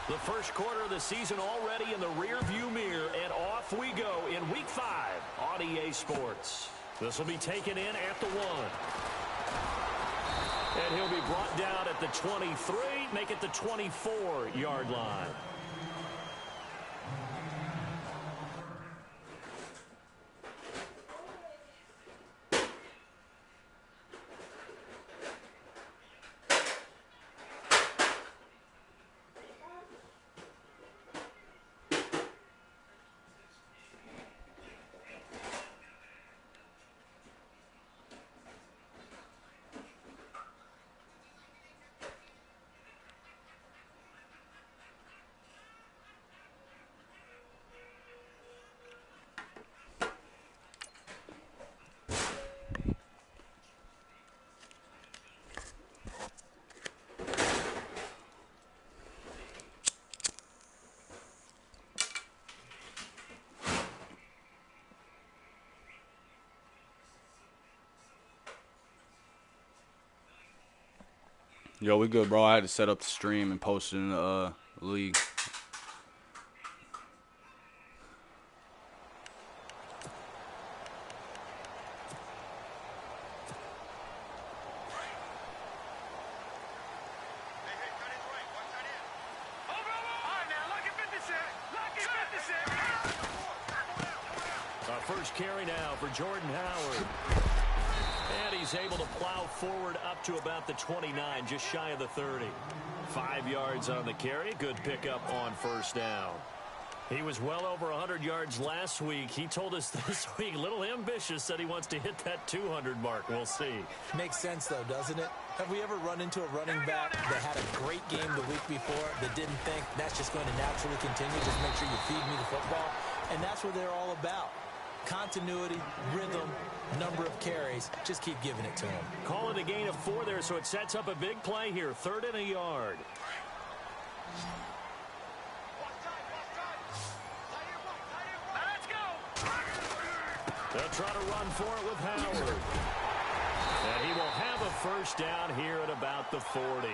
The first quarter of the season already in the rearview mirror, and off we go in Week 5 on EA Sports. This will be taken in at the 1. And he'll be brought down at the 23, make it the 24-yard line. Yo, we good, bro. I had to set up the stream and post it in the league. First carry now for Jordan Howard. And he's able to plow forward up to about the 29, just shy of the 30. 5 yards on the carry. Good pickup on first down. He was well over 100 yards last week. He told us this week, a little ambitious, said he wants to hit that 200 mark. We'll see. Makes sense, though, doesn't it? Have we ever run into a running back that had a great game the week before that didn't think that's just going to naturally continue? Just make sure you feed me the football. And that's what they're all about. Continuity, rhythm, number of carries. Just keep giving it to him. Call it a gain of 4 there, so it sets up a big play here. 3rd and a yard. Let's go. They'll try to run for it with Howard. And he will have a first down here at about the 40.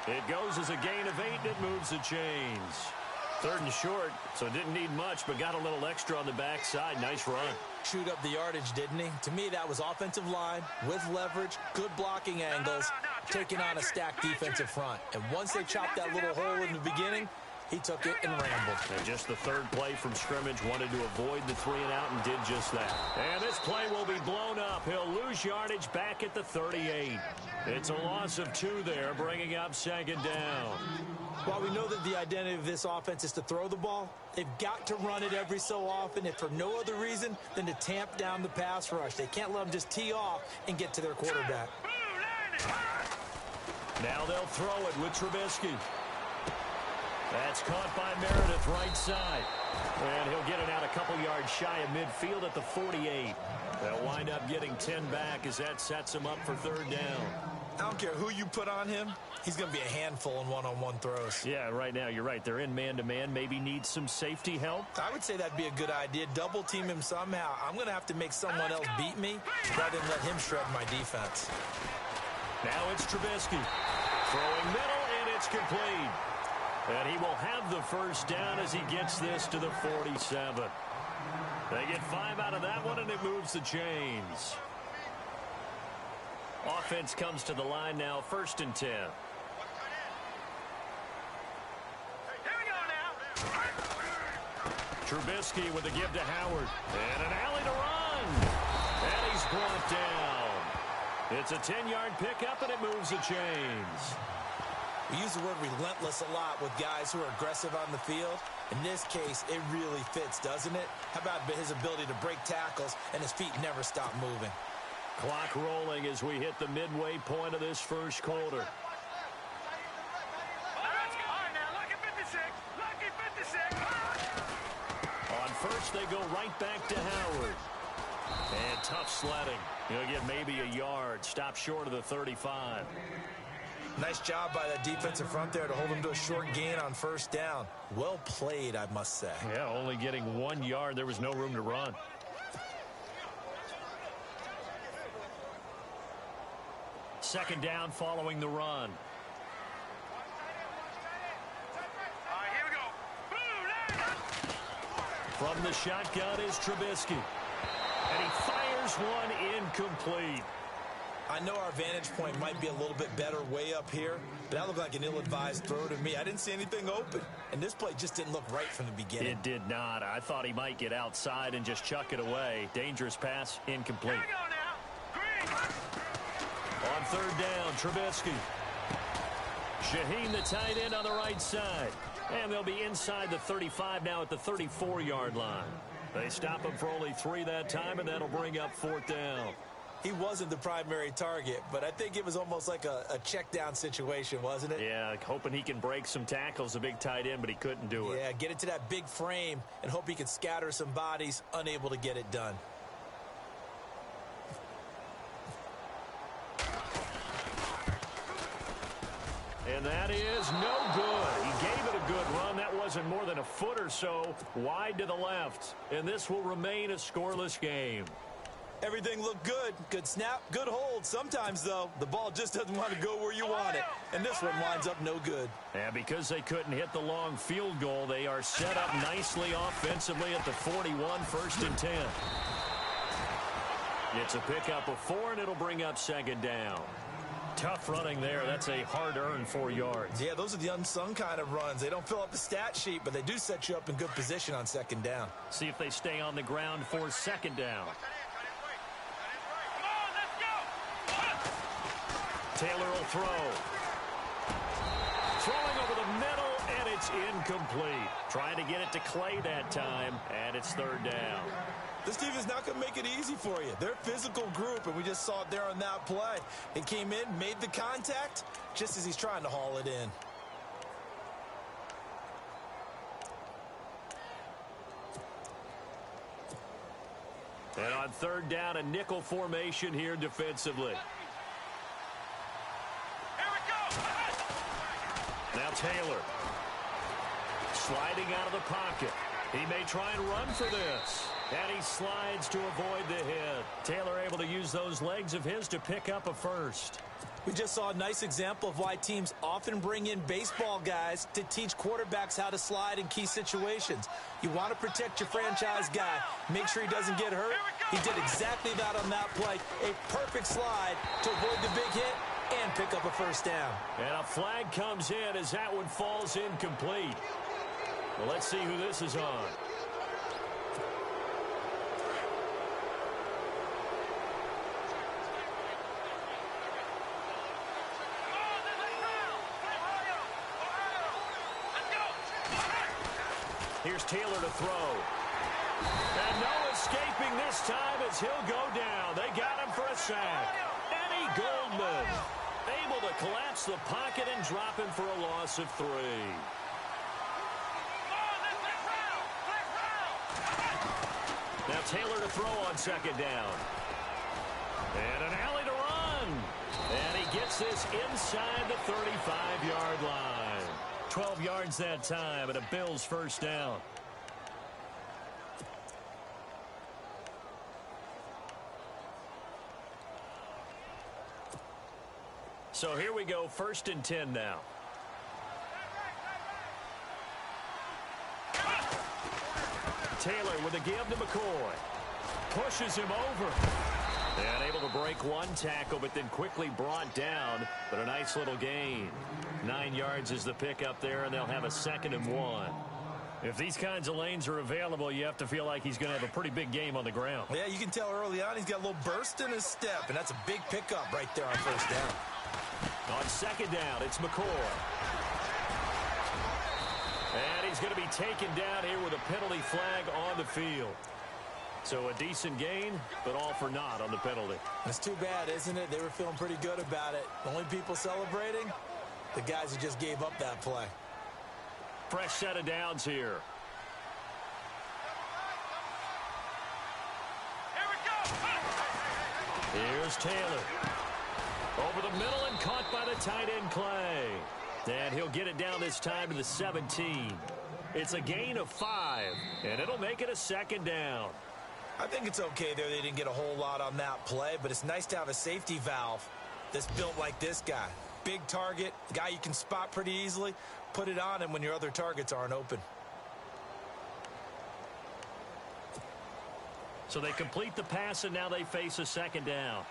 It goes as a gain of 8, and it moves the chains. 3rd and short, so didn't need much, but got a little extra on the backside. Nice run. Chewed up the yardage, didn't he? To me, that was offensive line with leverage, good blocking angles, taking on a stacked defensive front. And once they chopped that little hole in the beginning, he took it and rambled. And just the 3rd play from scrimmage, wanted to avoid the 3 and out and did just that. And this play will be blown up. He'll lose yardage back at the 38. It's a loss of 2 there, bringing up 2nd down. While we know that the identity of this offense is to throw the ball, they've got to run it every so often, if for no other reason than to tamp down the pass rush. They can't let them just tee off and get to their quarterback. Now they'll throw it with Trubisky. That's caught by Meredith, right side. And he'll get it out a couple yards shy of midfield at the 48. They'll wind up getting 10 back as that sets him up for 3rd down. I don't care who you put on him. He's going to be a handful in one-on-one throws. Yeah, right now, you're right. They're in man-to-man. Maybe need some safety help. I would say that'd be a good idea. Double-team him somehow. I'm going to have to make someone else beat me rather than let him shred my defense. Now it's Trubisky. Throwing middle, and it's complete. And he will have the first down as he gets this to the 47. They get 5 out of that one, and it moves the chains. Offense comes to the line now, 1st and 10. Trubisky with a give to Howard. And an alley to run. And he's brought down. It's a 10-yard pickup, and it moves the chains. We use the word relentless a lot with guys who are aggressive on the field. In this case, it really fits, doesn't it? How about his ability to break tackles and his feet never stop moving? Clock rolling as we hit the midway point of this first quarter. On first, they go right back to Howard. And tough sledding. He'll get maybe a yard. Stop short of the 35. Nice job by that defensive front there to hold him to a short gain on 1st down. Well played, I must say. Yeah, only getting 1 yard. There was no room to run. Second down following the run. From the shotgun is Trubisky. And he fires one incomplete. I know our vantage point might be a little bit better way up here, but that looked like an ill-advised throw to me. I didn't see anything open, and this play just didn't look right from the beginning. It did not. I thought he might get outside and just chuck it away. Dangerous pass, incomplete. On third down, Trubisky. Shaheen, the tight end, on the right side. And they'll be inside the 35 now at the 34-yard line. They stop him for only 3 that time, and that'll bring up fourth down. He wasn't the primary target, but I think it was almost like a check down situation, wasn't it? Yeah, hoping he can break some tackles, a big tight end, but he couldn't do it. Yeah, get it to that big frame and hope he can scatter some bodies, unable to get it done. And that is no good. He gave it a good run. That wasn't more than a foot or so wide to the left. And this will remain a scoreless game. Everything looked good. Good snap, good hold. Sometimes, though, the ball just doesn't want to go where you want it. And this one winds up no good. And because they couldn't hit the long field goal, they are set up nicely offensively at the 41, first and 10. It's a pickup of 4, and it'll bring up second down. Tough running there. That's a hard-earned 4 yards. Yeah, those are the unsung kind of runs. They don't fill up the stat sheet, but they do set you up in good position on second down. See if they stay on the ground for second down. Taylor will throw. Throwing over the middle, and it's incomplete. Trying to get it to Clay that time, and it's third down. This team is not going to make it easy for you. They're a physical group, and we just saw it there on that play. He came in, made the contact, just as he's trying to haul it in. And on third down, a nickel formation here defensively. Now Taylor. Sliding out of the pocket. He may try and run for this. And he slides to avoid the hit. Taylor able to use those legs of his to pick up a first. We just saw a nice example of why teams often bring in baseball guys to teach quarterbacks how to slide in key situations. You want to protect your franchise guy. Make sure he doesn't get hurt. He did exactly that on that play. A perfect slide to avoid the big hit and pick up a first down. And a flag comes in as that one falls incomplete. Well, let's see who this is on. Here's Taylor to throw. And no escaping this time as he'll go down. They got him for a sack. Eddie Goldman able to collapse the pocket and drop him for a loss of 3. Now Taylor to throw on second down. And an alley to run. And he gets this inside the 35-yard line. 12 yards that time, and a Bills first down. So here we go, first and 10 now. Taylor with a give to McCoy. Pushes him over. And able to break one tackle, but then quickly brought down. But a nice little gain. 9 yards is the pickup there, and they'll have a 2nd and 1. If these kinds of lanes are available, you have to feel like he's going to have a pretty big game on the ground. Yeah, you can tell early on he's got a little burst in his step, and that's a big pickup right there on first down. On second down, it's McCoy. And he's going to be taken down here with a penalty flag on the field. So a decent gain, but all for naught on the penalty. It's too bad, isn't it? They were feeling pretty good about it. The only people celebrating, the guys who just gave up that play. Fresh set of downs here. Here's Taylor. Over the middle and caught by the tight end Clay. And he'll get it down this time to the 17. It's a gain of 5, and it'll make it a 2nd down. I think it's okay there. They didn't get a whole lot on that play, but it's nice to have a safety valve that's built like this guy. Big target, guy you can spot pretty easily. Put it on him when your other targets aren't open. So they complete the pass, and now they face a second down.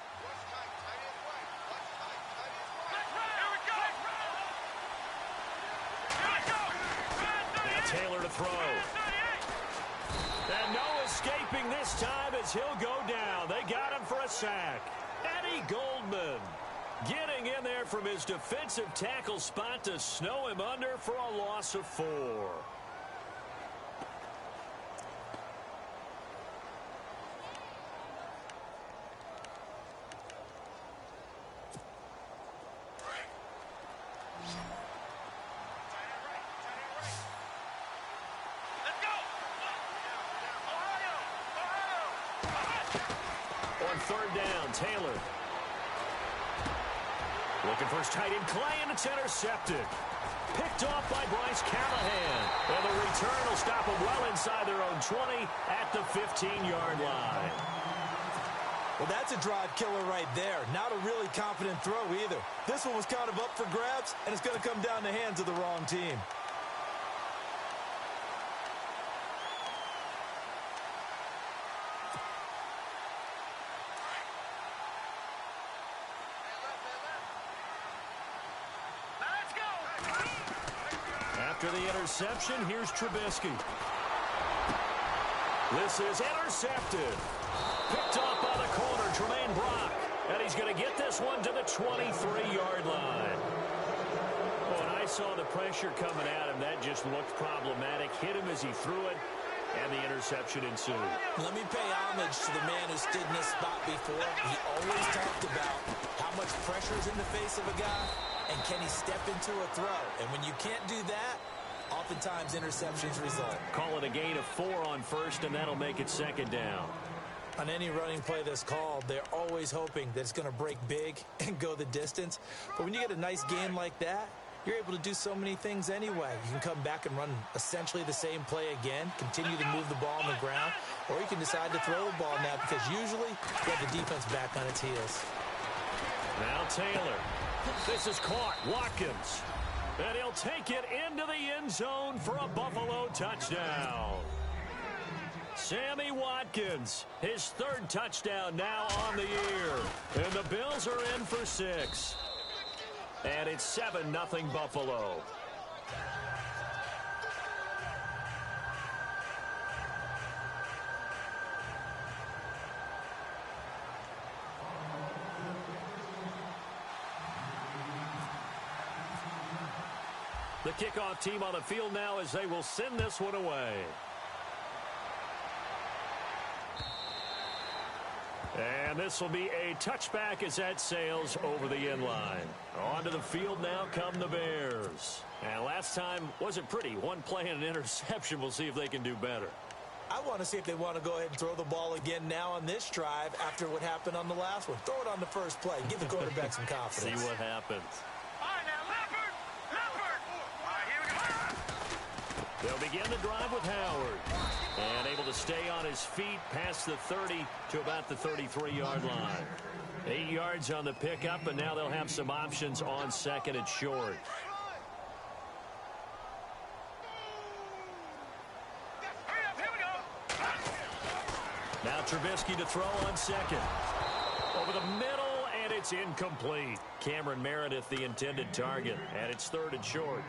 Now Taylor to throw. And no escaping this time as he'll go down. They got him for a sack. Eddie Goldman getting in there from his defensive tackle spot to snow him under for a loss of 4. On third down, Taylor. Looking for his tight end, Clay, and it's intercepted. Picked off by Bryce Callahan. And the return will stop them well inside their own 20 at the 15-yard line. Well, that's a drive killer right there. Not a really confident throw either. This one was kind of up for grabs, and it's going to come down the hands of the wrong team. After the interception, here's Trubisky. This is intercepted. Picked off by the corner, Tremaine Brock. And he's going to get this one to the 23-yard line. Oh, and I saw the pressure coming at him. That just looked problematic. Hit him as he threw it, and the interception ensued. Let me pay homage to the man who stood in this spot before. He always talked about how much pressure is in the face of a guy, and can he step into a throw? And when you can't do that, oftentimes interceptions result. Call it a gain of 4 on first, and that'll make it second down. On any running play that's called, they're always hoping that it's going to break big and go the distance. But when you get a nice gain like that, you're able to do so many things anyway. You can come back and run essentially the same play again, continue to move the ball on the ground, or you can decide to throw the ball now because usually you have the defense back on its heels. Now Taylor. This is caught. Watkins. And he'll take it into the end zone for a Buffalo touchdown. Sammy Watkins, his 3rd touchdown now on the year. And the Bills are in for 6. And it's 7-0 Buffalo. The kickoff team on the field now as they will send this one away. And this will be a touchback as that sails over the end line. Onto the field now come the Bears. And last time wasn't pretty. One play and an interception. We'll see if they can do better. I want to see if they want to go ahead and throw the ball again now on this drive after what happened on the last one. Throw it on the first play. Give the quarterback some confidence. See what happens. They'll begin the drive with Howard. And able to stay on his feet past the 30 to about the 33-yard line. 8 yards on the pickup, and now they'll have some options on second and short. Now Trubisky to throw on second. Over the middle, and it's incomplete. Cameron Meredith, the intended target, and it's 3rd and short.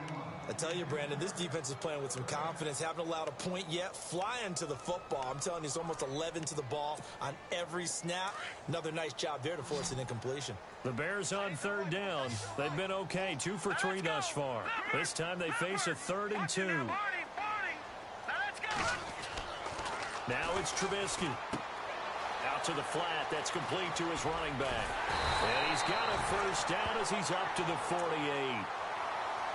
I tell you, Brandon, this defense is playing with some confidence. Haven't allowed a point yet. Flying to the football. I'm telling you, it's almost 11 to the ball on every snap. Another nice job there to force an incompletion. The Bears on 3rd down. They've been okay, 2 for 3 thus far. This time they face a 3rd and 2. Now it's Trubisky. Out to the flat. That's complete to his running back. And he's got a first down as he's up to the 48.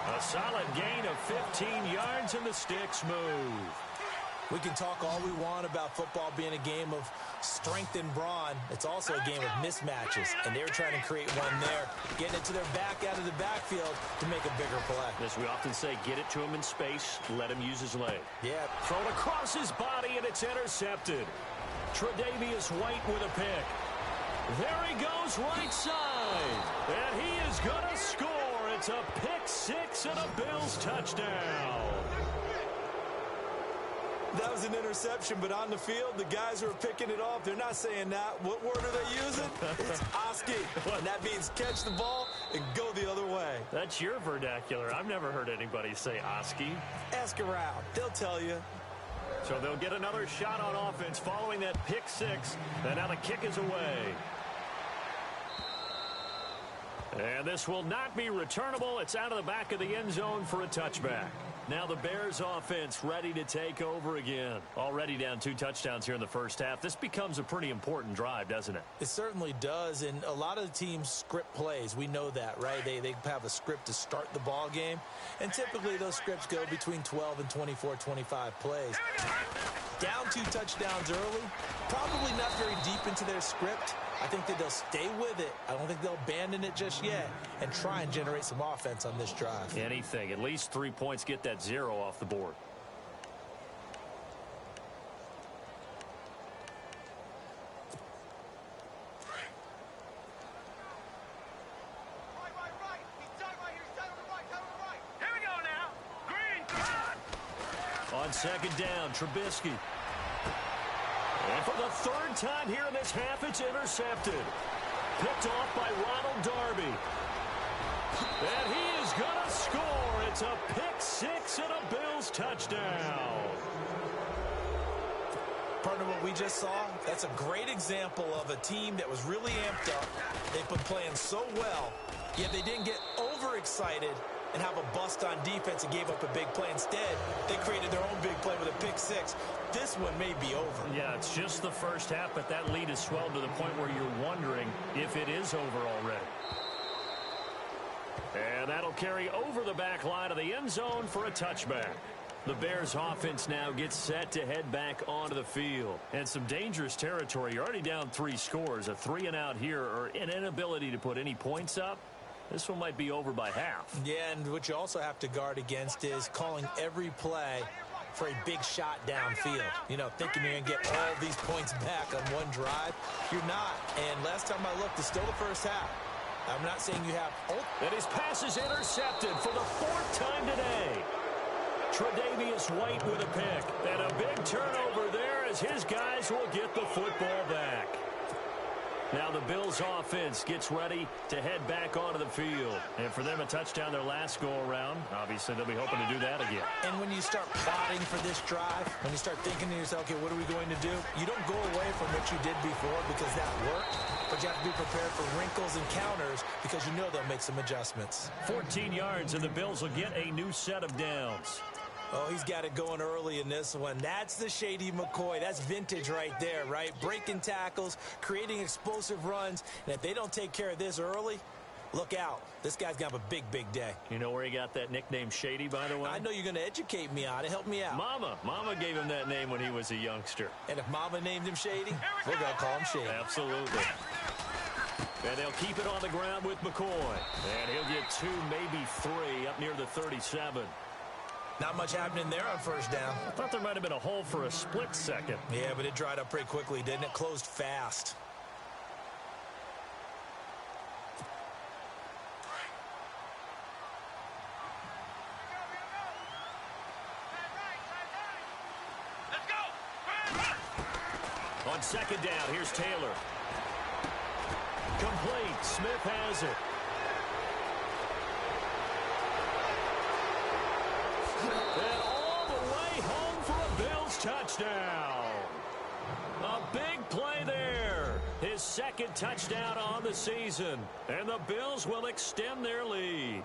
A solid gain of 15 yards, and the sticks move. We can talk all we want about football being a game of strength and brawn. It's also a game of mismatches, and they're trying to create one there, getting it to their back out of the backfield to make a bigger play. As we often say, get it to him in space, let him use his leg. Yeah. Thrown across his body, and it's intercepted. Tre'Davious White with a pick. There he goes right side, and he is going to score. It's a pick 6 and a Bills touchdown. That was an interception, but on the field, the guys who are picking it off, they're not saying that. What word are they using? It's Oski. And that means catch the ball and go the other way. That's your vernacular. I've never heard anybody say Oski. Ask around. They'll tell you. So they'll get another shot on offense following that pick six. And now the kick is away. And this will not be returnable. It's out of the back of the end zone for a touchback. Now the Bears offense ready to take over again. Already down 2 touchdowns here in the first half. This becomes a pretty important drive, doesn't it? It certainly does, and a lot of the teams script plays. We know that, right? They have a script to start the ball game, and typically those scripts go between 12 and 24, 25 plays. Down 2 touchdowns early, probably not very deep into their script. I think that they'll stay with it. I don't think they'll abandon it just yet and try and generate some offense on this drive. Anything. At least 3 points, get that 0 off the board. On second down, Trubisky. And for the 3rd time here in this half, it's intercepted. Picked off by Ronald Darby. And he is going to score. It's a pick 6 and a Bills touchdown. Partner, what we just saw, that's a great example of a team that was really amped up. They've been playing so well, yet they didn't get overexcited and have a bust on defense and gave up a big play. Instead, they created their own big play with a pick 6. This one may be over. Yeah, it's just the first half, but that lead has swelled to the point where you're wondering if it is over already. And that'll carry over the back line of the end zone for a touchback. The Bears offense now gets set to head back onto the field. And some dangerous territory. You're already down 3 scores. A 3-and-out here, or an inability to put any points up. This one might be over by half. Yeah, and what you also have to guard against is calling every play for a big shot downfield. You know, thinking you're going to get all these points back on one drive. You're not. And last time I looked, it's still the first half. I'm not saying you have... And his pass is intercepted for the 4th time today. Tre'Davious White with a pick. And a big turnover there as his guys will get the football back. Now the Bills offense gets ready to head back onto the field. And for them, a touchdown their last go-around. Obviously, they'll be hoping to do that again. And when you start plotting for this drive, when you start thinking to yourself, okay, what are we going to do? You don't go away from what you did before because that worked. But you have to be prepared for wrinkles and counters because you know they'll make some adjustments. 14 yards, and the Bills will get a new set of downs. Oh, he's got it going early in this one. That's the Shady McCoy. That's vintage right there, right? Breaking tackles, creating explosive runs. And if they don't take care of this early, look out. This guy's going to have a big, big day. You know where he got that nickname Shady, by the way? I know you're going to educate me on it. Help me out. Mama gave him that name when he was a youngster. And if Mama named him Shady, we're going to call him Shady. Absolutely. And they'll keep it on the ground with McCoy. And he'll get 2, maybe 3 up near the 37. Not much happening there on first down. I thought there might have been a hole for a split second. Yeah, but it dried up pretty quickly, didn't it? Closed fast. On second down, here's Taylor. Complete. Smith has it. And all the way home for a Bills touchdown. A big play there. His 2nd touchdown on the season. And the Bills will extend their lead.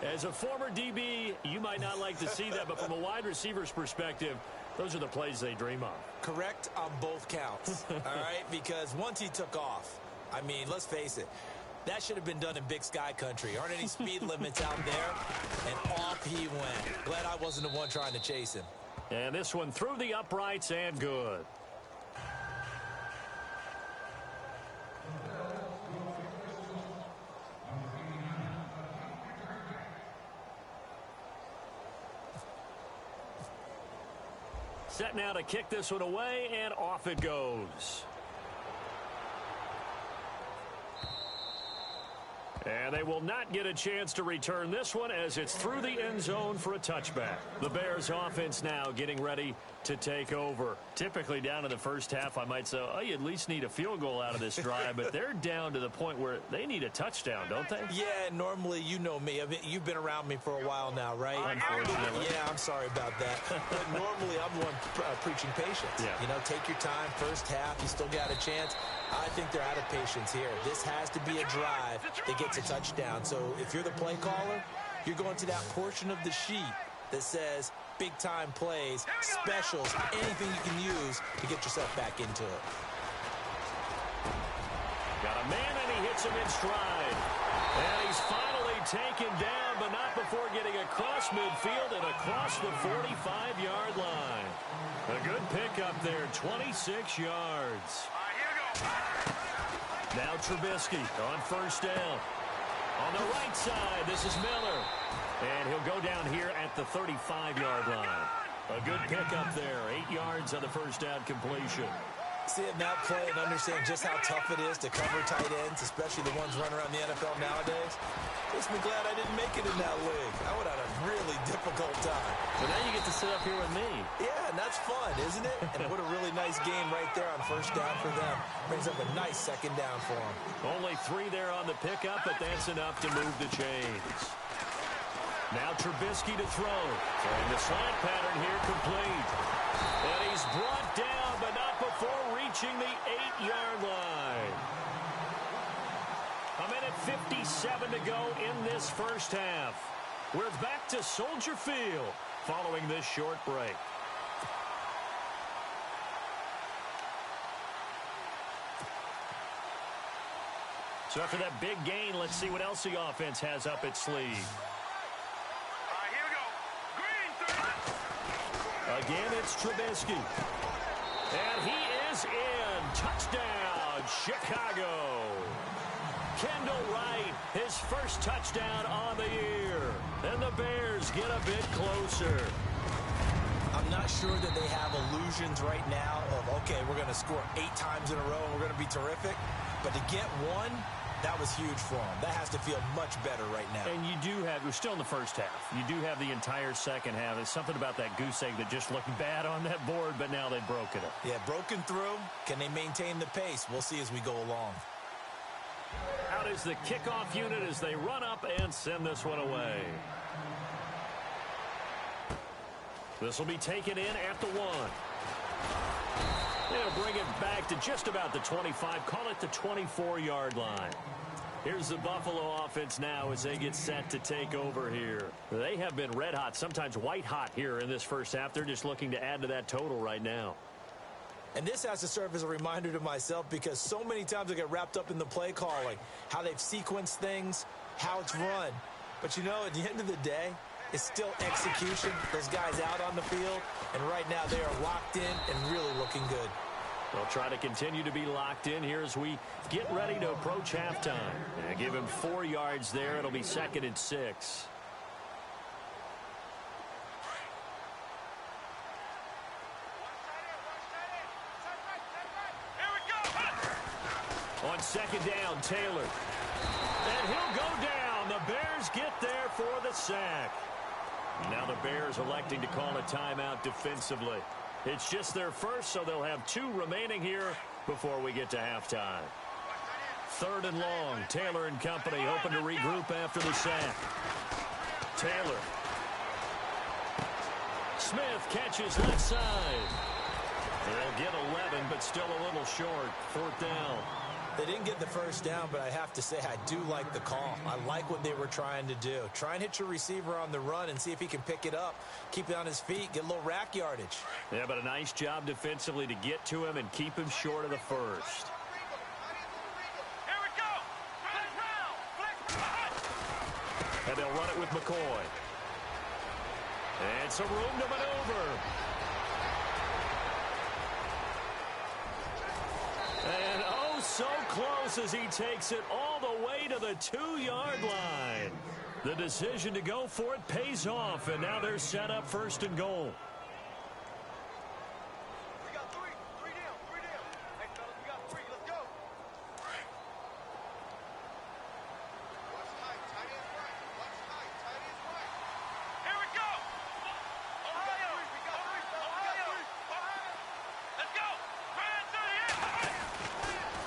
As a former DB, you might not like to see that, but from a wide receiver's perspective, those are the plays they dream of. Correct on both counts, all right? Because once he took off, I mean, let's face it, that should have been done in Big Sky country. Aren't any speed limits out there? And off he went. Glad I wasn't the one trying to chase him. And this one through the uprights and good. Set now to kick this one away, and off it goes. And they will not get a chance to return this one as it's through the end zone for a touchback. The Bears offense now getting ready to take over. Typically down in the first half, I might say, oh, you at least need a field goal out of this drive, but they're down to the point where they need a touchdown, don't they? Yeah, normally, you know me. I mean, you've been around me for a while now, right? Unfortunately. Yeah, I'm sorry about that. But normally, I'm the one preaching patience. Yeah. You know, take your time. First half, you still got a chance. I think they're out of patience here. This has to be a drive that gets a touchdown. So if you're the play caller, you're going to that portion of the sheet that says big-time plays, specials, anything you can use to get yourself back into it. Got a man, and he hits him in stride. And he's finally taken down, but not before getting across midfield and across the 45-yard line. A good pickup there, 26 yards. Now Trubisky on first down. On the right side, this is Miller. And he'll go down here at the 35-yard line. A good pickup there, 8 yards on the first down completion. Seeing that play and understand just how tough it is to cover tight ends, especially the ones running around the NFL nowadays, makes me glad I didn't make it in that league. I would have had a really difficult time. But now you get to sit up here with me. Yeah, and that's fun, isn't it? And what a really nice game right there on first down for them. Brings up a nice second down for them. Only 3 there on the pickup, but that's enough to move the chains. Now Trubisky to throw. And the slant pattern here complete. And he's brought down, but not before reaching the 8-yard line. A minute 57 to go in this first half. We're back to Soldier Field following this short break. So after that big gain, let's see what else the offense has up its sleeve. Again, it's Trubisky. And he is in. Touchdown, Chicago. Kendall Wright, his first touchdown on the year. And the Bears get a bit closer. I'm not sure that they have illusions right now of, okay, we're going to score 8 times in a row and we're going to be terrific. But to get one, that was huge for them. That has to feel much better right now. And you do have, we're still in the first half. You do have the entire second half. There's something about that goose egg that just looked bad on that board, but now they've broken it. Yeah, broken through. Can they maintain the pace? We'll see as we go along. Out is the kickoff unit as they run up and send this one away. This will be taken in at the 1. They'll bring it back to just about the 25. Call it the 24-yard line. Here's the Buffalo offense now as they get set to take over here. They have been red hot, sometimes white hot here in this first half. They're just looking to add to that total right now. And this has to serve as a reminder to myself because so many times I get wrapped up in the play calling, how they've sequenced things, how it's run. But, you know, at the end of the day, it's still execution. Those guys out on the field, and right now they are locked in and really looking good. They'll try to continue to be locked in here as we get ready to approach halftime. And give him 4 yards there. It'll be 2nd and 6. On 2nd down, Taylor. And he'll go down. The Bears get there for the sack. Now the Bears electing to call a timeout defensively. It's just their first, so they'll have 2 remaining here before we get to halftime. 3rd and long. Taylor and company hoping to regroup after the sack. Taylor. Smith catches left side. They'll get 11, but still a little short. 4th down. They didn't get the first down, but I have to say I do like the call. I like what they were trying to do. Try and hit your receiver on the run and see if he can pick it up. Keep it on his feet, get a little rack yardage. Yeah, but a nice job defensively to get to him and keep him short of the first. And they'll run it with McCoy. And some room to maneuver. And oh, so close as he takes it all the way to the 2-yard line. The decision to go for it pays off, and now they're set up 1st and goal. We got 3 down. Hey, fellas, we got 3. Let's go.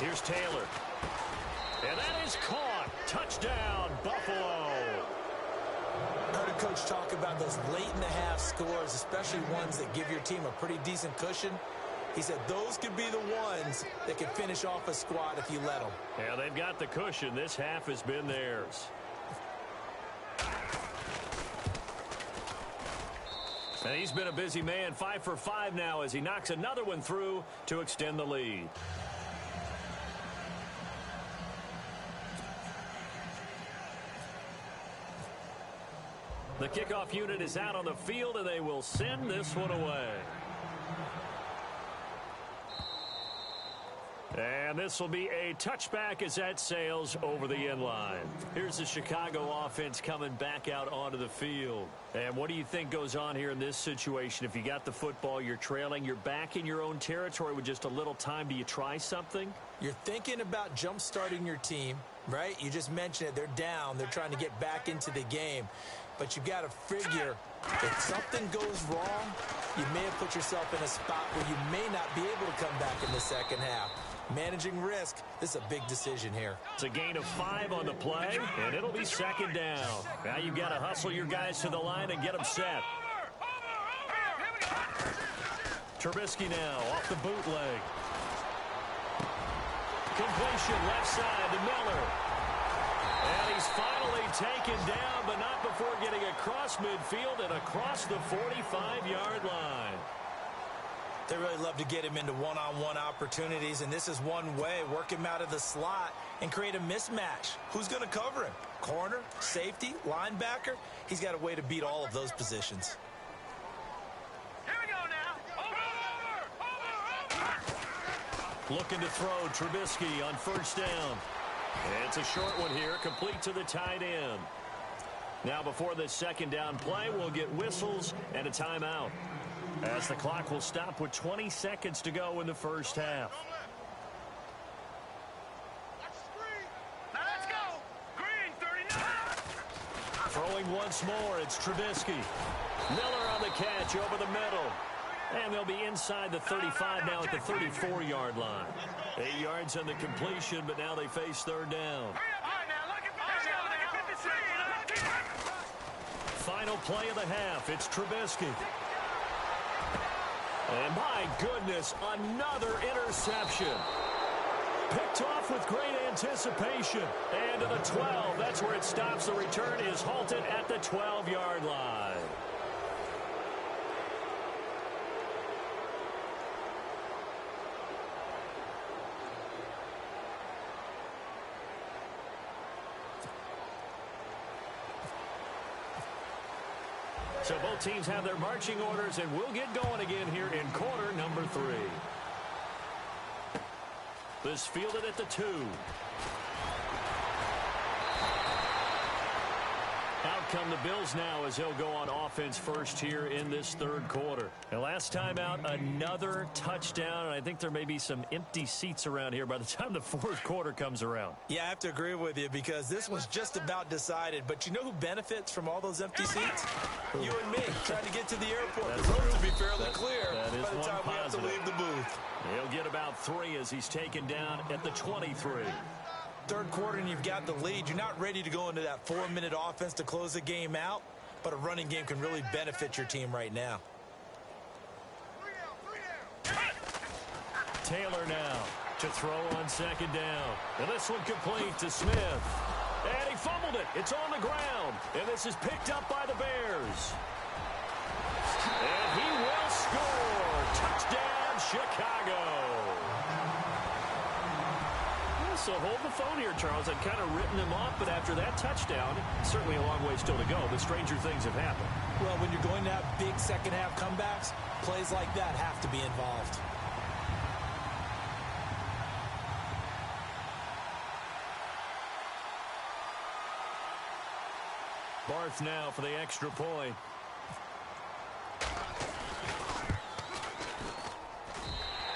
Here's Taylor. And that is caught. Touchdown, Buffalo. I heard a coach talk about those late-in-the-half scores, especially ones that give your team a pretty decent cushion. He said those could be the ones that can finish off a squad if you let them. Yeah, they've got the cushion. This half has been theirs. And he's been a busy man, 5 for 5 now as he knocks another one through to extend the lead. The kickoff unit is out on the field, and they will send this one away. And this will be a touchback as that sails over the end line. Here's the Chicago offense coming back out onto the field. And what do you think goes on here in this situation? If you got the football, you're trailing, you're back in your own territory with just a little time. Do you try something? You're thinking about jump-starting your team, right? You just mentioned it. They're down. They're trying to get back into the game. But you've got to figure if something goes wrong, you may have put yourself in a spot where you may not be able to come back in the second half. Managing risk, this is a big decision here. It's a gain of 5 on the play, and it'll be second down. Now you've got to hustle your guys to the line and get them set. Trubisky now off the bootleg. Completion left side to Miller. And he's finally taken down, but not before getting across midfield and across the 45-yard line. They really love to get him into one-on-one opportunities, and this is one way. Work him out of the slot and create a mismatch. Who's going to cover him? Corner, safety, linebacker? He's got a way to beat all of those positions. Here we go now. Over. Looking to throw Trubisky on first down. It's a short one here, complete to the tight end. Now before this second down play, we'll get whistles and a timeout, as the clock will stop with 20 seconds to go in the first half. Now let's go. Green, 39. Throwing once more, it's Trubisky. Miller on the catch over the middle. And they'll be inside the 35 now at the 34-yard line. 8 yards on the completion, but now they face third down. Final play of the half, it's Trubisky. And my goodness, another interception. Picked off with great anticipation. And to the 12, that's where it stops. The return is halted at the 12-yard line. So both teams have their marching orders, and we'll get going again here in quarter number 3. This fielded at the 2. Out come the Bills now as they'll go on offense first here in this third quarter. And last time out, another touchdown, and I think there may be some empty seats around here by the time the fourth quarter comes around. Yeah, I have to agree with you because this was just about decided. But you know who benefits from all those empty seats? You and me, trying to get to the airport. The road to be fairly clear that is by the time we have to positive. leave the booth. He'll get about 3 as he's taken down at the 23. Third quarter and you've got the lead. You're not ready to go into that 4-minute offense to close the game out, but a running game can really benefit your team right now. Taylor now to throw on second down. And this one complete to Smith. And he fumbled it. It's on the ground. And this is picked up by the Bears. And he will score. Touchdown, Chicago. So hold the phone here, Charles. I'd kind of written him off, but after that touchdown, certainly a long way still to go, but stranger things have happened. Well, when you're going to have big second-half comebacks, plays like that have to be involved. Barth now for the extra point.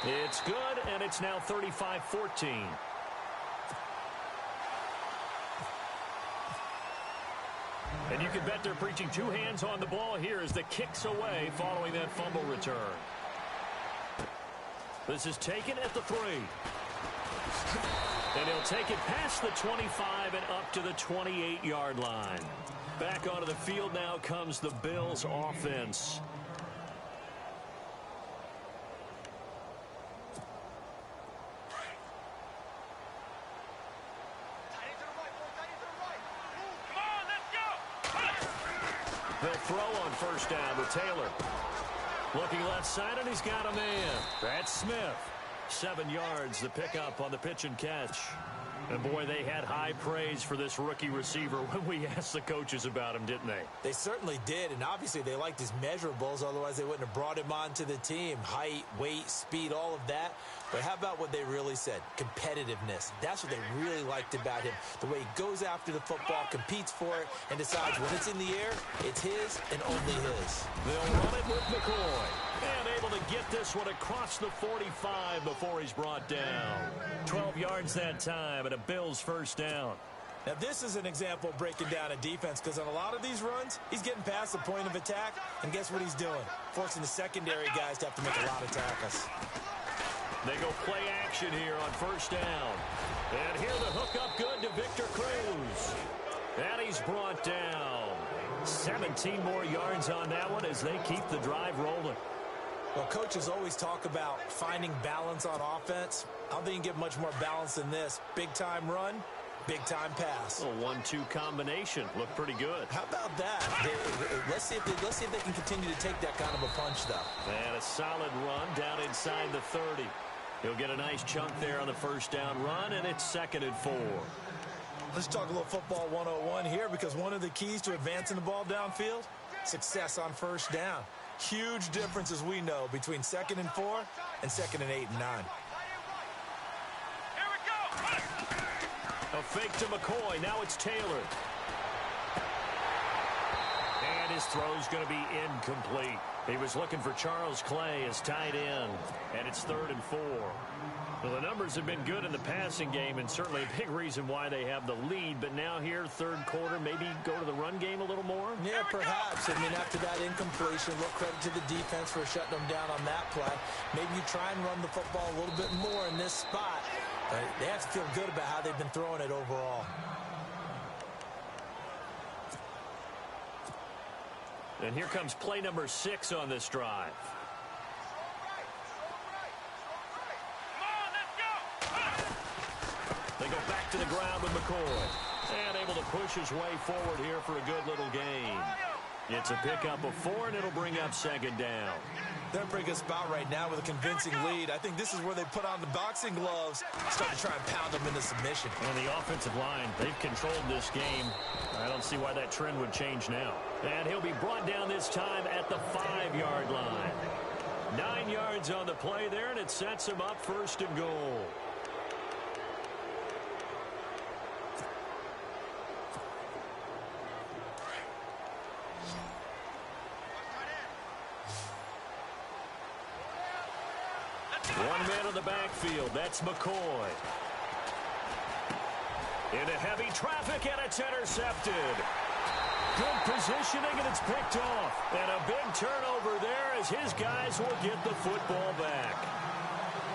It's good, and it's now 35-14. And you can bet they're preaching 2 hands on the ball here as the kick's away following that fumble return. This is taken at the 3. And he'll take it past the 25 and up to the 28-yard line. Back onto the field now comes the Bills offense. They'll throw on first down with Taylor. Looking left side, and he's got a man. That's Smith. 7 yards, the pickup on the pitch and catch. And, boy, they had high praise for this rookie receiver when we asked the coaches about him, didn't they? They certainly did, and obviously they liked his measurables. Otherwise, they wouldn't have brought him onto the team. Height, weight, speed, all of that. But how about what they really said? Competitiveness. That's what they really liked about him. The way he goes after the football, competes for it, and decides when it's in the air, it's his and only his. They'll run it with McCoy. And able to get this one across the 45 before he's brought down. 12 yards that time and a Bills first down. Now, this is an example of breaking down a defense, because on a lot of these runs, he's getting past the point of attack, and guess what he's doing? Forcing the secondary guys to have to make a lot of tackles. They go play action here on first down. And here the hook up good to Victor Cruz. And he's brought down. 17 more yards on that one as they keep the drive rolling. Well, coaches always talk about finding balance on offense. I don't think you can get much more balance than this. Big-time run, big-time pass. A 1-2 combination. Looked pretty good. How about that? Let's see if they can continue to take that kind of a punch, though. And a solid run down inside the 30. He'll get a nice chunk there on the first down run, and it's 2nd and 4. Let's talk a little football 101 here, because one of the keys to advancing the ball downfield, success on first down. Huge difference, as we know, between 2nd and 4 and 2nd and 8 and 9. Here we go. A fake to McCoy. Now it's Taylor. And his throw's going to be incomplete. He was looking for Charles Clay as tight end. And it's 3rd and 4. Well, the numbers have been good in the passing game, and certainly a big reason why they have the lead. But now here, 3rd quarter, maybe go to the run game a little more? Yeah, perhaps. I mean, after that incompletion, a little credit to the defense for shutting them down on that play. Maybe you try and run the football a little bit more in this spot. But they have to feel good about how they've been throwing it overall. And here comes play number 6 on this drive. They go back to the ground with McCoy. And able to push his way forward here for a good little gain. It's a pickup of 4, and it'll bring up 2nd down. They're in a pretty good spot right now with a convincing lead. I think this is where they put on the boxing gloves, start to try and pound them into submission. And the offensive line, they've controlled this game. I don't see why that trend would change now. And he'll be brought down this time at the 5-yard line. 9 yards on the play there, and it sets him up 1st and goal. One man on the backfield. That's McCoy. Into heavy traffic, and it's intercepted. Good positioning, and it's picked off. And a big turnover there as his guys will get the football back.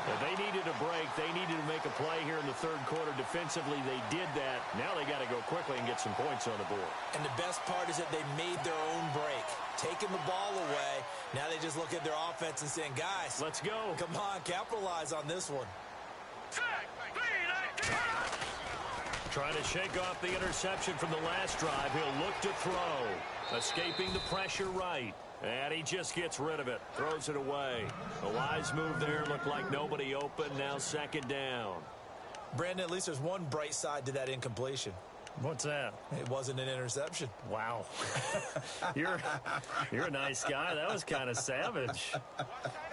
But they needed a break. They needed to make a play here in the 3rd quarter. Defensively, they did that. Now they got to go quickly and get some points on the board. And the best part is that they made their own break. Taking the ball away. Now they just look at their offense and saying, guys, let's go. Come on, capitalize on this one. Trying to shake off the interception from the last drive. He'll look to throw. Escaping the pressure right. And he just gets rid of it. Throws it away. A wise move there. Looked like nobody open. Now 2nd down. Brandon, at least there's one bright side to that incompletion. What's that? It wasn't an interception. Wow. You're a nice guy. That was kind of savage.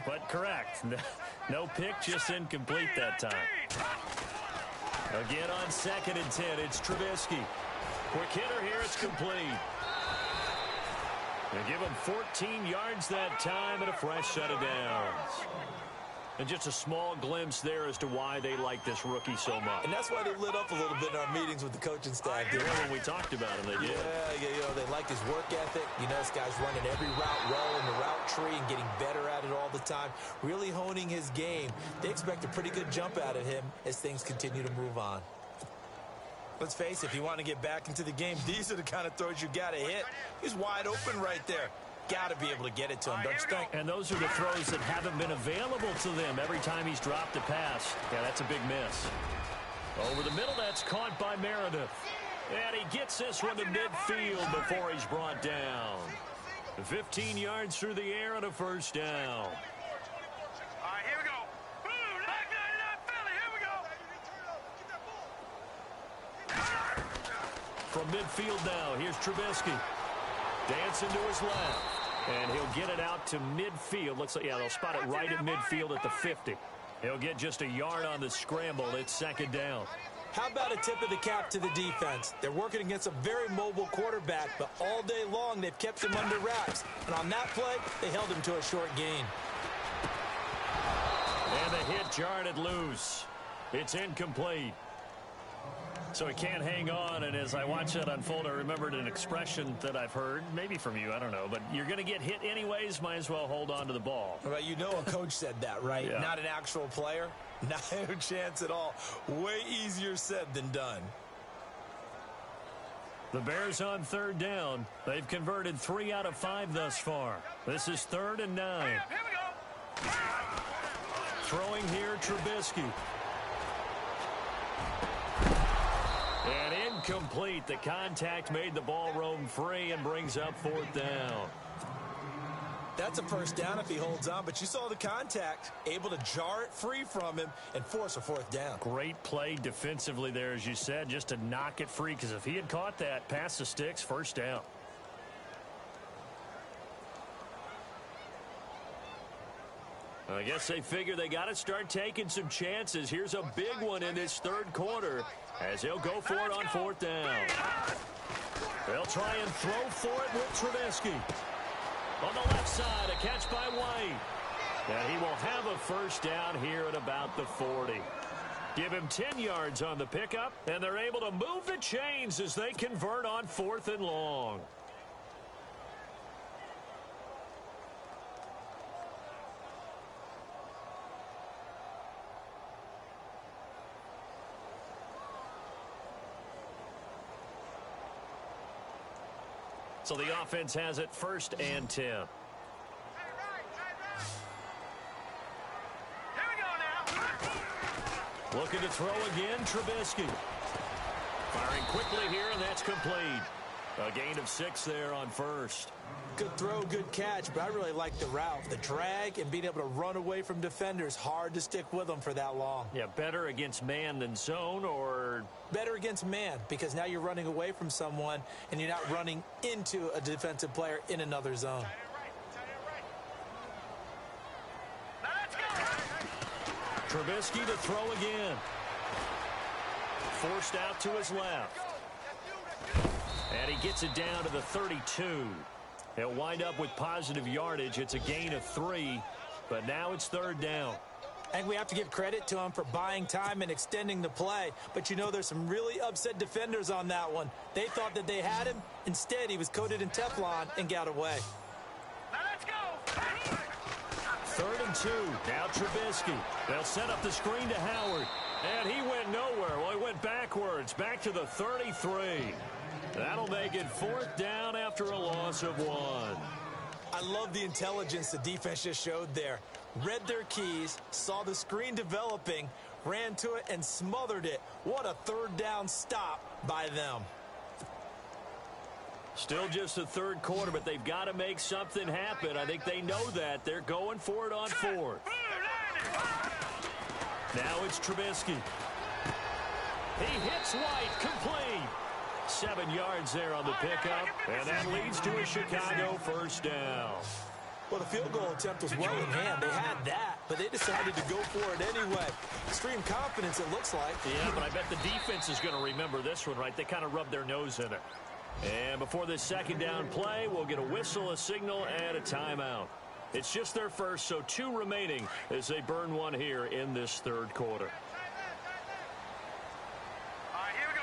But correct. No pick, just incomplete that time. Again on 2nd and 10, it's Trubisky. Quick hitter here, it's complete. They give him 14 yards that time and a fresh set of downs. And just a small glimpse there as to why they like this rookie so much. And that's why they lit up a little bit in our meetings with the coaching staff. When we talked about him, they did. Yeah, they like his work ethic. This guy's running every route well in the route tree and getting better at it all the time, really honing his game. They expect a pretty good jump out of him as things continue to move on. Let's face it, if you want to get back into the game, these are the kind of throws you got to hit. He's wide open right there. Got to be able to get it to him, don't you think? And those are the throws that haven't been available to them every time he's dropped a pass. Yeah, that's a big miss. Over the middle, that's caught by Meredith. And he gets this one to midfield before he's brought down. 15 yards through the air and a first down. All right, here we go. Boom, knock that Philly. Here we go. From midfield now, here's Trubisky. Dancing to his left. And he'll get it out to midfield. Looks like, they'll spot it right at midfield at the 50. He'll get just a yard on the scramble. It's second down. How about a tip of the cap to the defense? They're working against a very mobile quarterback, but all day long they've kept him under wraps. And on that play, they held him to a short gain. And the hit jarred loose. It's incomplete. So he can't hang on, and as I watch that unfold, I remembered an expression that I've heard, maybe from you, I don't know, but you're going to get hit anyways, might as well hold on to the ball. Well, a coach said that, right? Yeah. Not an actual player. Not a chance at all. Way easier said than done. The Bears on third down. They've converted 3 out of 5 thus far. This is 3rd and 9. Here we go. Throwing here, Trubisky. And incomplete. The contact made the ball roam free and brings up 4th down. That's a first down if he holds on, but you saw the contact, able to jar it free from him and force a 4th down. Great play defensively there, as you said, just to knock it free, because if he had caught that, past the sticks, first down. I guess they figure they got to start taking some chances. Here's a big one in this 3rd quarter as they'll go for it on 4th down. They'll try and throw for it with Trubisky. On the left side, a catch by White. And he will have a first down here at about the 40. Give him 10 yards on the pickup, and they're able to move the chains as they convert on 4th and long. So the offense has it 1st and 10. Here we go now. Looking to throw again, Trubisky. Firing quickly here, and that's complete. A gain of 6 there on 1st. Good throw, good catch, but I really like the route. The drag and being able to run away from defenders, hard to stick with them for that long. Yeah, better against man than zone, or... Better against man, because now you're running away from someone and you're not running into a defensive player in another zone. Now let's go. Trubisky to throw again. Forced out to his left. And he gets it down to the 32. He'll wind up with positive yardage. It's a gain of 3, but now it's 3rd down. I think we have to give credit to him for buying time and extending the play. But there's some really upset defenders on that one. They thought that they had him. Instead, he was coated in Teflon and got away. Now let's go. 3rd and 2. Now Trubisky. They'll set up the screen to Howard. And he went nowhere. Well, he went backwards. Back to the 33. That'll make it 4th down after a loss of 1. I love the intelligence the defense just showed there. Read their keys, saw the screen developing, ran to it, and smothered it. What a 3rd down stop by them. Still just the 3rd quarter, but they've got to make something happen. I think they know that. They're going for it on 4th. Now it's Trubisky. He hits White, complete. 7 yards there on the pickup, and that leads to a Chicago first down. Well, the field goal attempt was well in hand. They had that, but they decided to go for it anyway. Extreme confidence, it looks like. Yeah, but I bet the defense is going to remember this one, right? They kind of rubbed their nose in it. And before this 2nd down play, we'll get a whistle, a signal, and a timeout. It's just their first, so 2 remaining as they burn one here in this third quarter. All right, here we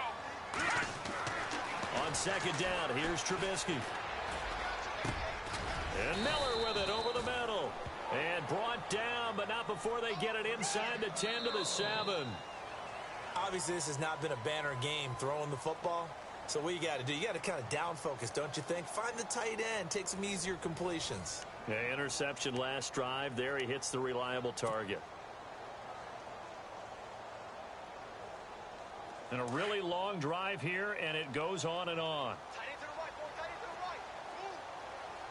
go. On second down, here's Trubisky. And Miller with it over the middle. And brought down, but not before they get it inside the 10 to the 7. Obviously, this has not been a banner game throwing the football. So what you got to do, you got to kind of down focus, don't you think? Find the tight end, take some easier completions. Yeah, interception last drive. There he hits the reliable target. And a really long drive here, and it goes on and on. Tight end to the right, boy. Tight end to the right. Move.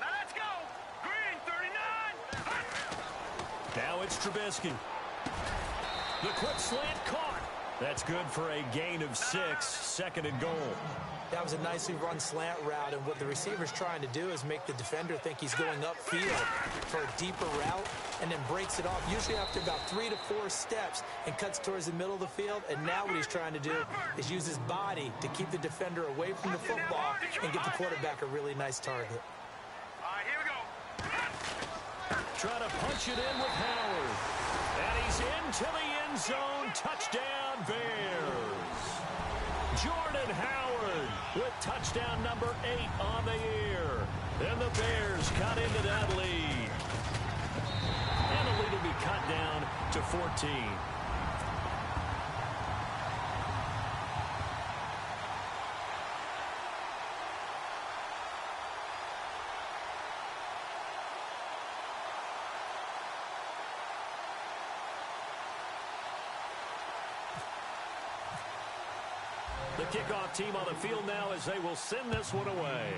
Now let's go. Green, 39. Now it's Trubisky. The quick slant caught. That's good for a gain of 6, 2nd and goal. That was a nicely run slant route, and what the receiver's trying to do is make the defender think he's going upfield for a deeper route and then breaks it off, usually after about 3 to 4 steps, and cuts towards the middle of the field. And now what he's trying to do is use his body to keep the defender away from the football and get the quarterback a really nice target. All right, here we go. Try to punch it in with Howard. And he's into the end zone. Touchdown, Bears. Jordan Howard with touchdown number 8 on the year. And the Bears cut into that lead. And the lead will be cut down to 14. The kickoff team on the field now as they will send this one away.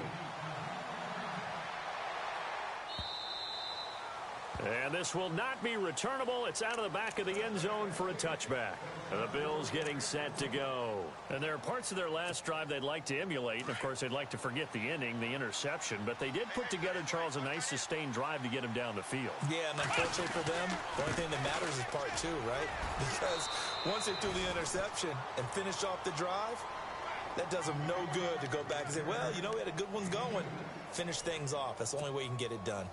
And this will not be returnable. It's out of the back of the end zone for a touchback. And the Bills getting set to go. And there are parts of their last drive they'd like to emulate. And, of course, they'd like to forget the inning, the interception. But they did put together, Charles, a nice sustained drive to get him down the field. Yeah, and unfortunately for them, the only thing that matters is part 2, right? Because once they threw the interception and finished off the drive, that does them no good to go back and say, well, you know, we had a good one going. Finish things off. That's the only way you can get it done.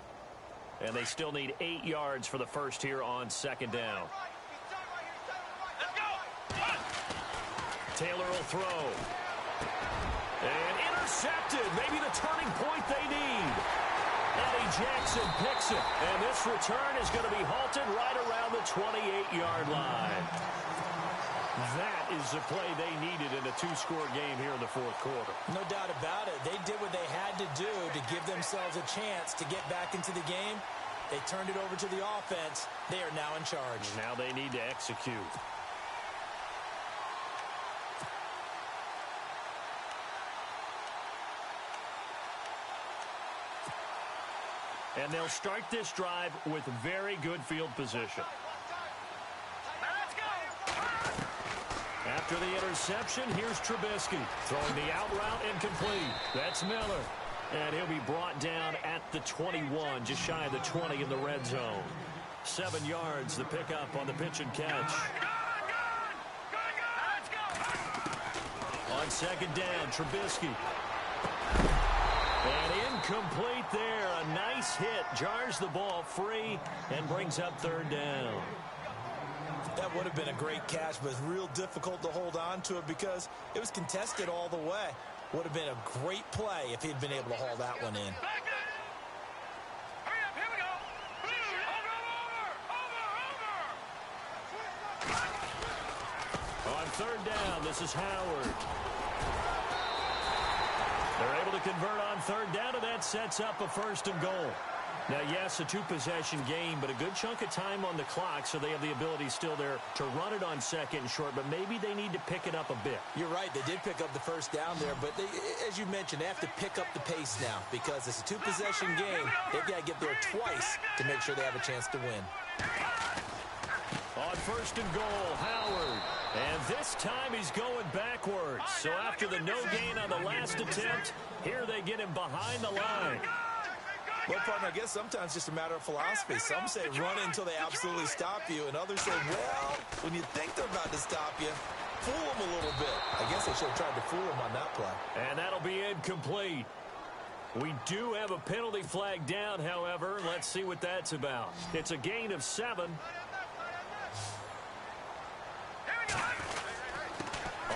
And they still need 8 yards for the first here on second down. Let's go. Taylor will throw. And intercepted. Maybe the turning point they need. Eddie Jackson picks it. And this return is going to be halted right around the 28-yard line. That is the play they needed in a 2-score game here in the fourth quarter. No doubt about it. They did what they had to do to give themselves a chance to get back into the game. They turned it over to the offense. They are now in charge. Now they need to execute. And they'll start this drive with very good field position. After the interception, here's Trubisky. Throwing the out route incomplete. That's Miller. And he'll be brought down at the 21, just shy of the 20 in the red zone. 7 yards, the pickup on the pitch and catch. On second down, Trubisky. And incomplete there. A nice hit. Jars the ball free and brings up third down. That would have been a great catch, but it's real difficult to hold on to it because it was contested all the way. Would have been a great play if he'd been able to haul that one in. Hurry up, here we go. Over. On third down, this is Howard. They're able to convert on third down, and that sets up a 1st and goal. Now, yes, a 2-possession game, but a good chunk of time on the clock, so they have the ability still there to run it on second and short, but maybe they need to pick it up a bit. You're right. They did pick up the first down there, but they, as you mentioned, they have to pick up the pace now because it's a 2-possession game. They've got to get there twice to make sure they have a chance to win. On 1st and goal, Howard. And this time he's going backwards. So after the no gain on the last attempt, here they get him behind the line. Well, partner, I guess sometimes it's just a matter of philosophy. Some say run until they absolutely stop you, and others say, well, when you think they're about to stop you, fool them a little bit. I guess they should have tried to fool them on that play. And that'll be incomplete. We do have a penalty flag down, however. Let's see what that's about. It's a gain of 7.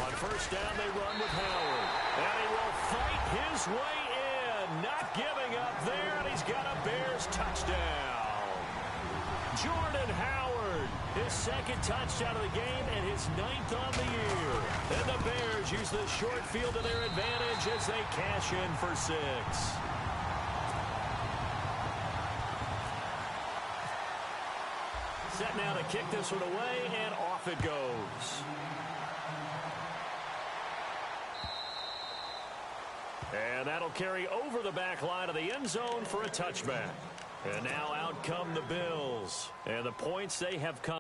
On first down, they run with Howard. And he will fight his way in. Not giving up there, and he's got a Bears touchdown. Jordan Howard, his second touchdown of the game and his 9th on the year. And the Bears use the short field to their advantage as they cash in for 6. Set now to kick this one away, and off it goes. And that'll carry over the back line of the end zone for a touchback. And now out come the Bills. And the points they have come.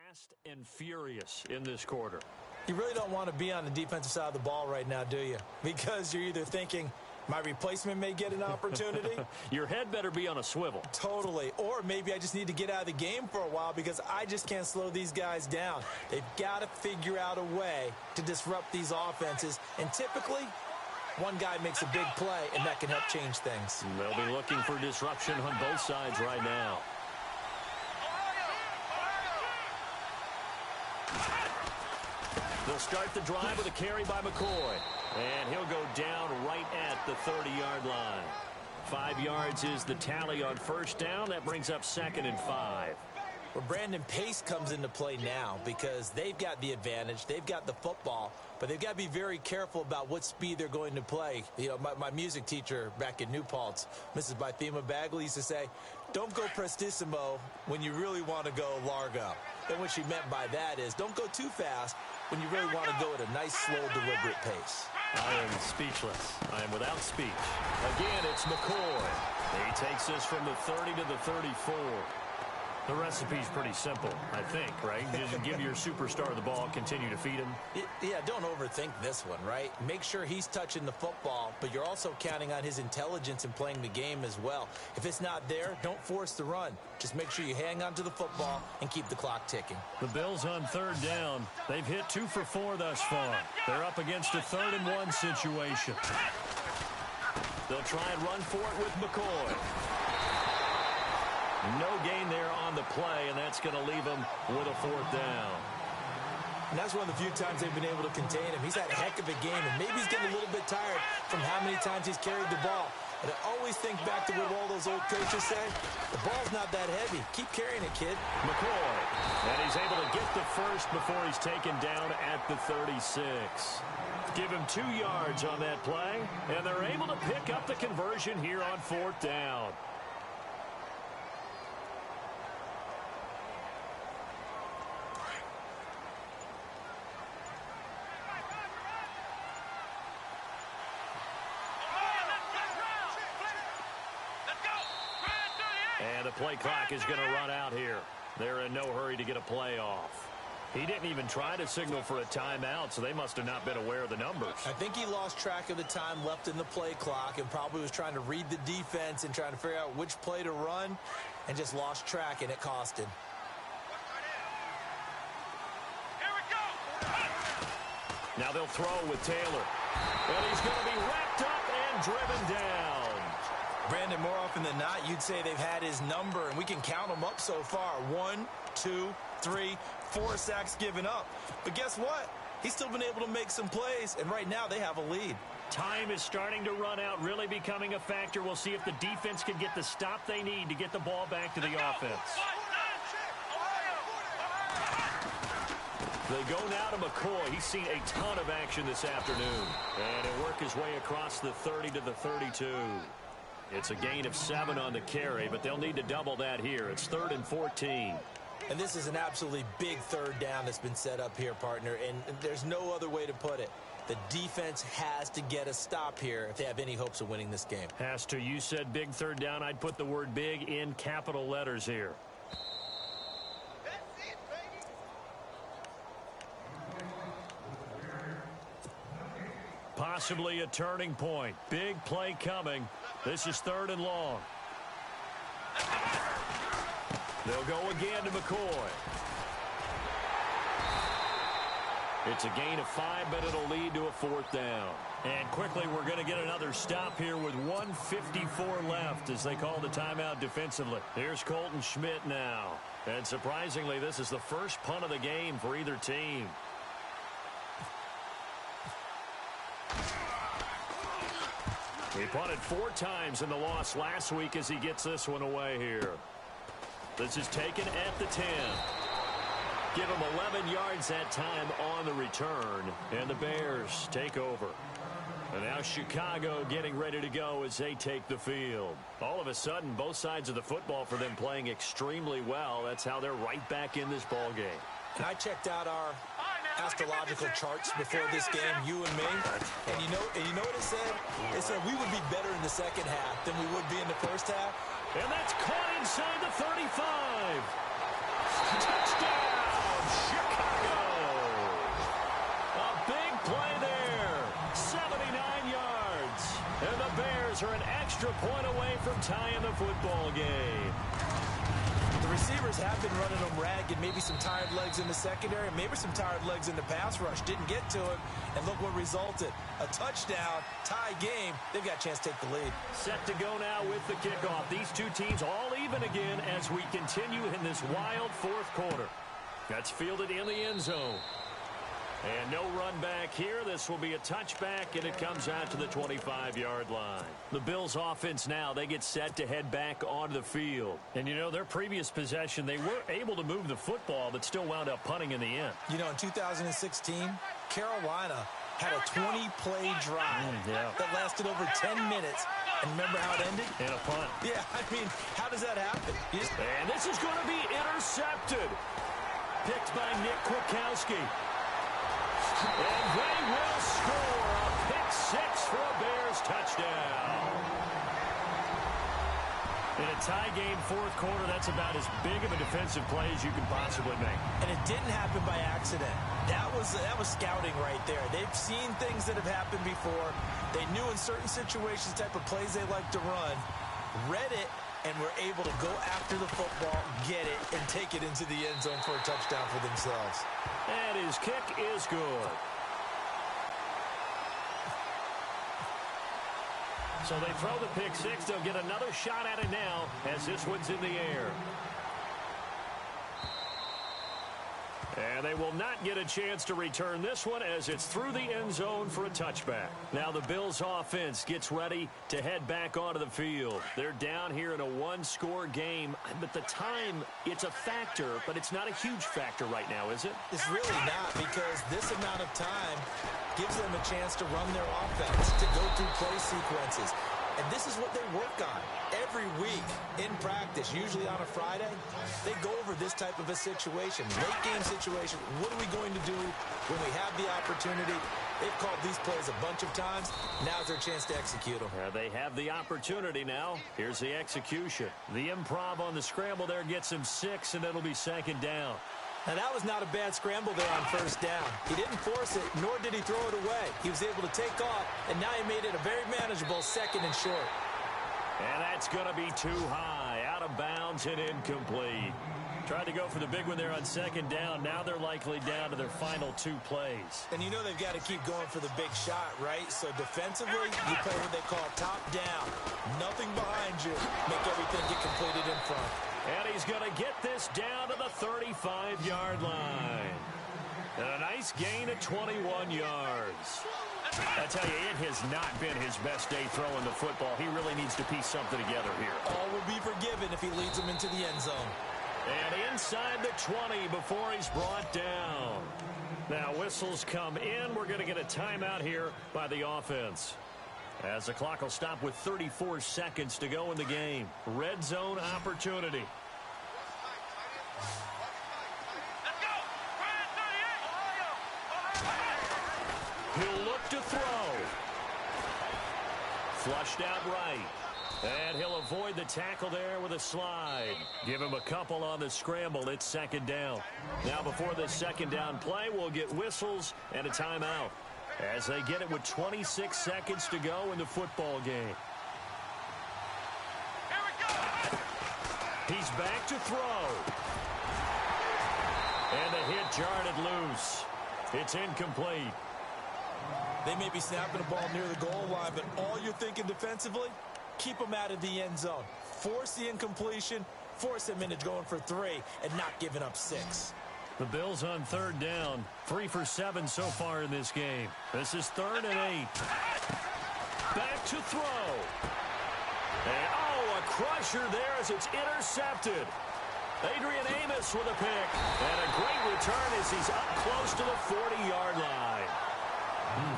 Fast and furious in this quarter. You really don't want to be on the defensive side of the ball right now, do you? Because you're either thinking, my replacement may get an opportunity. Your head better be on a swivel. Totally. Or maybe I just need to get out of the game for a while because I just can't slow these guys down. They've got to figure out a way to disrupt these offenses. And typically, one guy makes a big play, and that can help change things. They'll be looking for disruption on both sides right now. They'll start the drive with a carry by McCoy. And he'll go down right at the 30-yard line. 5 yards is the tally on first down. That brings up 2nd and 5. Well, Brandon, pace comes into play now because they've got the advantage. They've got the football, but they've got to be very careful about what speed they're going to play. You know, my music teacher back in New Paltz, Mrs. Bythema Bagley, used to say, don't go prestissimo when you really want to go largo. And what she meant by that is don't go too fast when you really want to go at a nice, slow, deliberate pace. I am speechless. I am without speech. Again, it's McCoy. He takes this from the 30 to the 34. The recipe's pretty simple, I think, right? Just give your superstar the ball, continue to feed him. Yeah, don't overthink this one, right? Make sure he's touching the football, but you're also counting on his intelligence in playing the game as well. If it's not there, don't force the run. Just make sure you hang on to the football and keep the clock ticking. The Bills on third down. They've hit 2 for 4 thus far. They're up against a 3rd and 1 situation. They'll try and run for it with McCoy. No gain there on the play, and that's going to leave him with a 4th down. And that's one of the few times they've been able to contain him. He's had a heck of a game, and maybe he's getting a little bit tired from how many times he's carried the ball. But I always think back to what all those old coaches say. The ball's not that heavy. Keep carrying it, kid. McCoy. And he's able to get the first before he's taken down at the 36. Give him 2 yards on that play, and they're able to pick up the conversion here on 4th down. And the play clock is going to run out here. They're in no hurry to get a play off. He didn't even try to signal for a timeout, so they must have not been aware of the numbers. I think he lost track of the time left in the play clock and probably was trying to read the defense and trying to figure out which play to run and just lost track, and it cost him. Here we go. Now they'll throw with Taylor. And he's going to be wrapped up and driven down. Brandon, more often than not, you'd say they've had his number, and we can count them up so far. 1, 2, 3, 4 sacks given up. But guess what? He's still been able to make some plays, and right now they have a lead. Time is starting to run out, really becoming a factor. We'll see if the defense can get the stop they need to get the ball back to the offense. They go now to McCoy. He's seen a ton of action this afternoon. And he'll work his way across the 30 to the 32. It's a gain of 7 on the carry, but they'll need to double that here. It's 3rd and 14. And this is an absolutely big 3rd down that's been set up here, partner, and there's no other way to put it. The defense has to get a stop here if they have any hopes of winning this game. Has to. You said big third down. I'd put the word big in capital letters here. That's it, baby. Possibly a turning point. Big play coming. This is 3rd and long. They'll go again to McCoy. It's a gain of 5, but it'll lead to a 4th down. And quickly, we're going to get another stop here with 1:54 left as they call the timeout defensively. Here's Colton Schmidt now. And surprisingly, this is the first punt of the game for either team. He punted 4 times in the loss last week as he gets this one away here. This is taken at the 10. Give him 11 yards that time on the return. And the Bears take over. And now Chicago getting ready to go as they take the field. All of a sudden, both sides of the football for them playing extremely well. That's how they're right back in this ball game. And I checked out our astrological charts before this game, you and me. And you know what it said? It said we would be better in the second half than we would be in the first half. And that's caught inside the 35. Touchdown, Chicago. A big play there. 79 yards. And the Bears are an extra point away from tying the football game. The receivers have been running them ragged, maybe some tired legs in the secondary, maybe some tired legs in the pass rush. Didn't get to him, and look what resulted. A touchdown, tie game. They've got a chance to take the lead. Set to go now with the kickoff. These two teams all even again as we continue in this wild 4th quarter. That's fielded in the end zone. And no run back here. This will be a touchback, and it comes out to the 25-yard line. The Bills' offense now, they get set to head back onto the field. And, you know, their previous possession, they were able to move the football, but still wound up punting in the end. You know, in 2016, Carolina had a 20-play drive that lasted over 10 minutes. And remember how it ended? And a punt. Yeah, I mean, how does that happen? And this is going to be intercepted. Picked by Nick Kwiatkowski. And they will score a pick-6 for a Bears touchdown. In a tie game 4th quarter, that's about as big of a defensive play as you can possibly make. And it didn't happen by accident. That was scouting right there. They've seen things that have happened before. They knew in certain situations the type of plays they like to run, read it, and were able to go after the football, get it, and take it into the end zone for a touchdown for themselves. And his kick is good. So they throw the pick-6. They'll get another shot at it now as this one's in the air. And they will not get a chance to return this one as it's through the end zone for a touchback. Now the Bills offense gets ready to head back onto the field. They're down here in a 1-score game. But the time, it's a factor, but it's not a huge factor right now, is it? It's really not, because this amount of time gives them a chance to run their offense, to go through play sequences. And this is what they work on every week in practice, usually on a Friday. They go over this type of a situation, late game situation. What are we going to do when we have the opportunity? They've called these plays a bunch of times. Now's their chance to execute them. They have the opportunity now. Here's the execution. The improv on the scramble there gets him 6, and it'll be 2nd down. Now, that was not a bad scramble there on 1st down. He didn't force it, nor did he throw it away. He was able to take off, and now he made it a very manageable 2nd and short. And that's going to be too high, out of bounds and incomplete. Tried to go for the big one there on 2nd down. Now they're likely down to their final 2 plays. And you know they've got to keep going for the big shot, right? So defensively, you play what they call top down. Nothing behind you. Make everything get completed in front. And he's going to get this down to the 35-yard line. And a nice gain of 21 yards. I tell you, it has not been his best day throwing the football. He really needs to piece something together here. All will be forgiven if he leads them into the end zone. And inside the 20 before he's brought down. Now whistles come in. We're going to get a timeout here by the offense. As the clock will stop with 34 seconds to go in the game. Red zone opportunity. Let's go! He'll look throw. Flushed out right. And he'll avoid the tackle there with a slide. Give him a couple on the scramble. It's second down. Now before the second down play, we'll get whistles and a timeout as they get it with 26 seconds to go in the football game. Here we go. He's back to throw. And the hit jarred it loose. It's incomplete. They may be snapping the ball near the goal line, but all you're thinking defensively, keep them out of the end zone. Force the incompletion, force them into going for 3, and not giving up 6. The Bills on third down. 3 for 7 so far in this game. This is 3rd and 8. Back to throw. And, a crusher there as it's intercepted. Adrian Amos with a pick. And a great return as he's up close to the 40-yard line.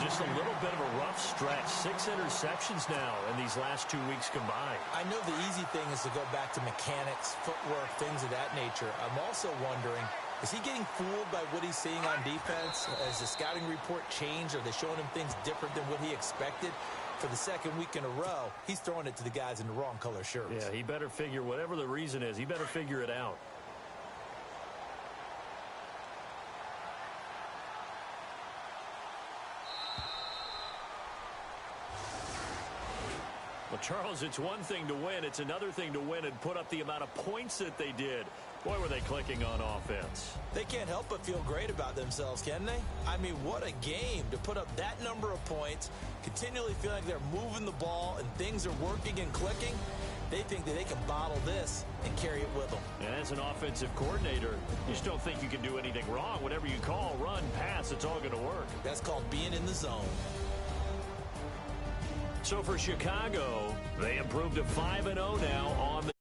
Just a little bit of a rough stretch. 6 interceptions now in these last 2 weeks combined. I know the easy thing is to go back to mechanics, footwork, things of that nature. I'm also wondering, is he getting fooled by what he's seeing on defense? Has the scouting report changed? Are they showing him things different than what he expected? For the second week in a row, he's throwing it to the guys in the wrong color shirts. Yeah, he better figure, whatever the reason is, he better figure it out. Well, Charles, it's one thing to win. It's another thing to win and put up the amount of points that they did. Boy, were they clicking on offense. They can't help but feel great about themselves, can they? I mean, what a game to put up that number of points, continually feeling like they're moving the ball and things are working and clicking. They think that they can bottle this and carry it with them. And as an offensive coordinator, you just don't think you can do anything wrong. Whatever you call, run, pass, it's all going to work. That's called being in the zone. So for Chicago, they improved to 5-0 now on the